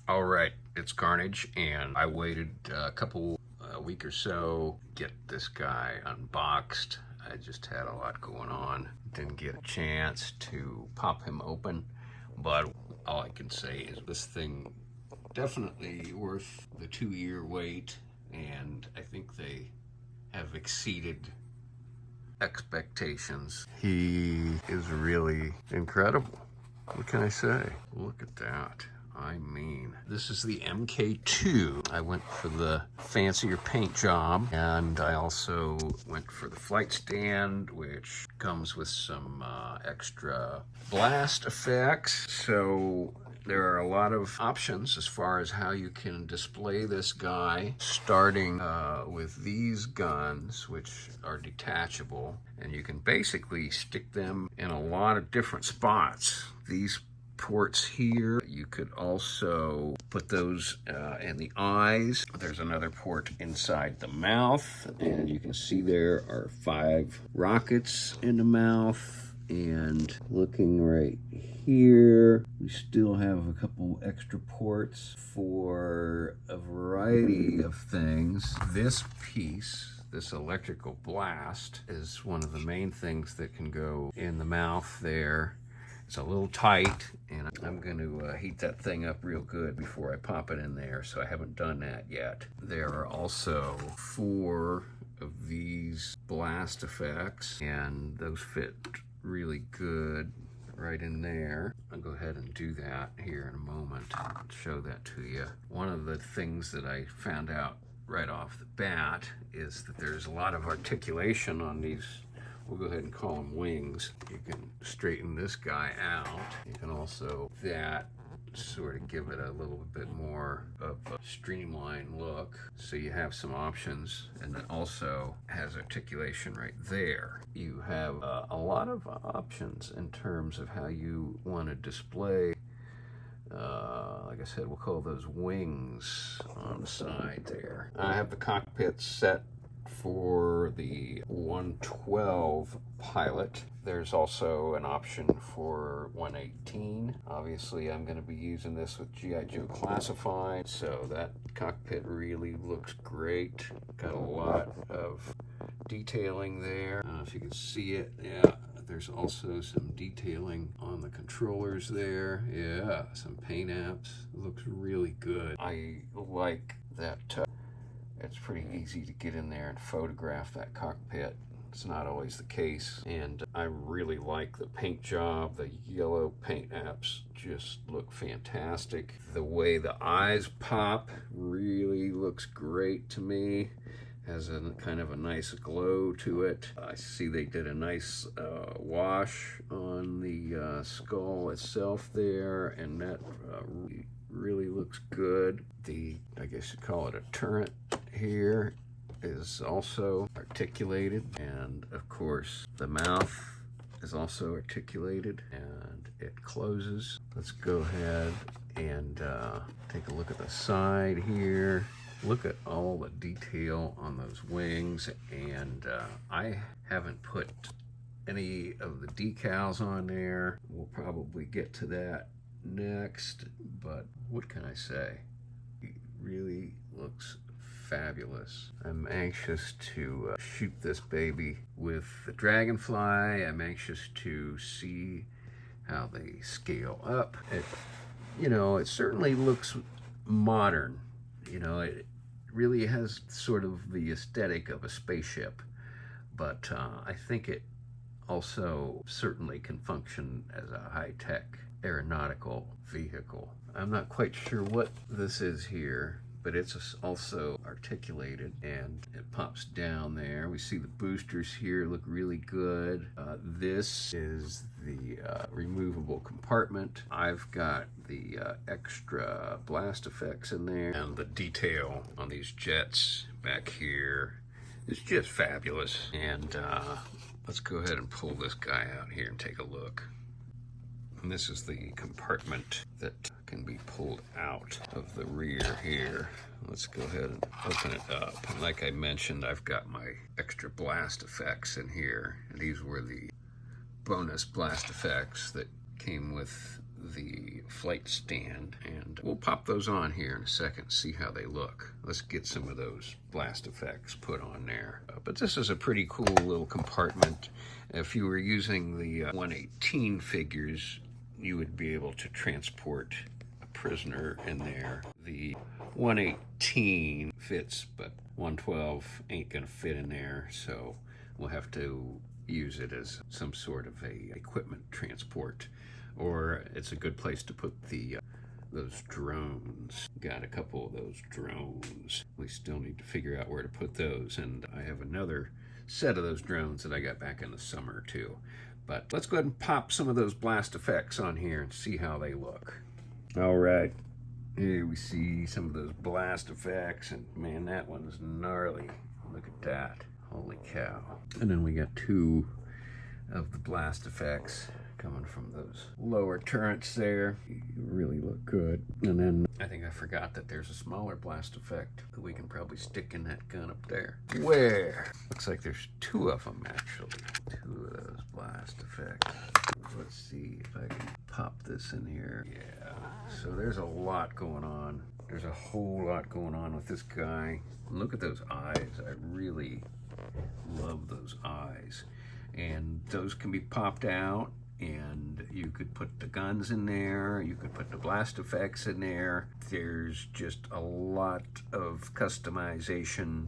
All right, it's Carnage, and I waited a week or so to get this guy unboxed. I just had a lot going on. Didn't get a chance to pop him open, but all I can say is this thing definitely worth the 2-year wait, and I think they have exceeded expectations. He is really incredible. What can I say? Look at that. I mean, this is the MK2. I went for the fancier paint job, and I also went for the flight stand, which comes with some extra blast effects. So there are a lot of options as far as how you can display this guy, starting with these guns, which are detachable, and you can basically stick them in a lot of different spots. These ports here, you could also put those in the eyes. There's another port inside the mouth, and you can see there are 5 rockets in the mouth. And looking right here, we still have a couple extra ports for a variety of things. This piece, this electrical blast, is one of the main things that can go in the mouth there. It's a little tight, and I'm going to heat that thing up real good before I pop it in there, so I haven't done that yet. There are also 4 of these blast effects, and those fit really good right in there. I'll go ahead and do that here in a moment and show that to you. One of the things that I found out right off the bat is that there's a lot of articulation on these. We'll go ahead and call them wings. You can straighten this guy out. You can also sort of give it a little bit more of a streamlined look. So you have some options, and it also has articulation right there. You have a lot of options in terms of how you want to display. Like I said, we'll call those wings on the side there. I have the cockpit set for the 112 pilot. There's also an option for 118. Obviously, I'm going to be using this with G.I. Joe Classified, so that cockpit really looks great. Got a lot of detailing there. I don't know if you can see it. Yeah, there's also some detailing on the controllers there. Yeah, some paint apps. It looks really good. I like that it's pretty easy to get in there and photograph that cockpit. It's not always the case, and I really like the paint job. The yellow paint apps just look fantastic. The way the eyes pop really looks great to me. Has a kind of a nice glow to it. I see they did a nice wash on the skull itself there, and that really looks good. I guess you'd call it a turret here, is also articulated, and of course the mouth is also articulated, and it closes. Let's go ahead and take a look at the side here. Look at all the detail on those wings, and I haven't put any of the decals on there. We'll probably get to that next, but what can I say? It really looks fabulous. I'm anxious to shoot this baby with the Dragonfly. I'm anxious to see how they scale up. It certainly looks modern. It really has sort of the aesthetic of a spaceship, but I think it also certainly can function as a high-tech aeronautical vehicle. I'm not quite sure what this is here, but it's also articulated, and it pops down there. We see the boosters here look really good. This is the removable compartment. I've got the extra blast effects in there, and the detail on these jets back here is just fabulous. And let's go ahead and pull this guy out here and take a look. And this is the compartment that can be pulled out of the rear here. Let's go ahead and open it up. And like I mentioned, I've got my extra blast effects in here. And these were the bonus blast effects that came with the flight stand, and we'll pop those on here in a second, see how they look. Let's get some of those blast effects put on there. But this is a pretty cool little compartment. If you were using the 118 figures, you would be able to transport a prisoner in there. The 118 fits, but 112 ain't gonna fit in there, so we'll have to use it as some sort of a equipment transport, or it's a good place to put the those drones. Got a couple of those drones. We still need to figure out where to put those, and I have another set of those drones that I got back in the summer too. But let's go ahead and pop some of those blast effects on here and see how they look. All right, here we see some of those blast effects, and man, that one's gnarly. Look at that. Holy cow. And then we got two of the blast effects coming from those lower turrets there. You really look good. And then I think I forgot that there's a smaller blast effect that we can probably stick in that gun up there. Where? Looks like there's two of them actually. Two of those blast effects. Let's see if I can pop this in here. Yeah. So there's a lot going on. There's a whole lot going on with this guy. Look at those eyes. I really love those eyes. And those can be popped out, and you could put the guns in there, you could put the blast effects in there. There's just a lot of customization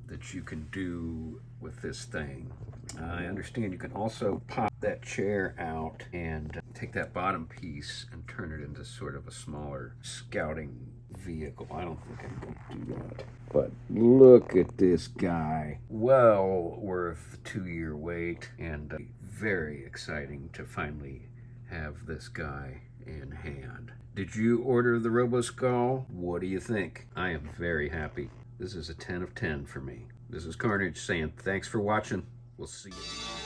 that you can do with this thing. I understand you can also pop that chair out and take that bottom piece and turn it into sort of a smaller scouting vehicle. I don't think I'm going to do that. But look at this guy. Well worth the 2-year wait, and very exciting to finally have this guy in hand. Did you order the Roboskull? What do you think? I am very happy. This is a 10 of 10 for me. This is Carnage saying thanks for watching. We'll see you.